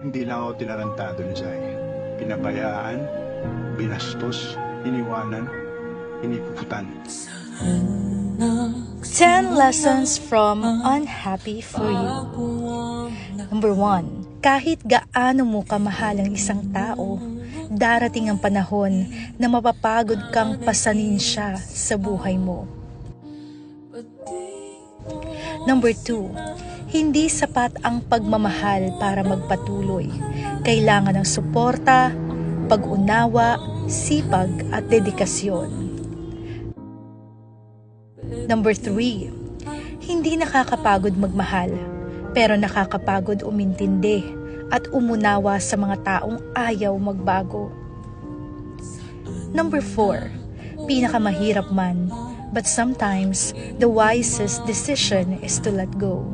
Hindi lang ako tinarantado ni Zay. Pinabayaan, binastos, iniwanan, inipuputan. 10 lessons from Unhappy For You. Number 1, kahit gaano mo kamahal ang isang tao, darating ang panahon na mapapagod kang pasanin siya sa buhay mo. Number 2, hindi sapat ang pagmamahal para magpatuloy. Kailangan ng suporta, pag-unawa, sipag at dedikasyon. Number 3, hindi nakakapagod magmahal, pero nakakapagod umintindi at umunawa sa mga taong ayaw magbago. Number 4, pinakamahirap man, but sometimes the wisest decision is to let go.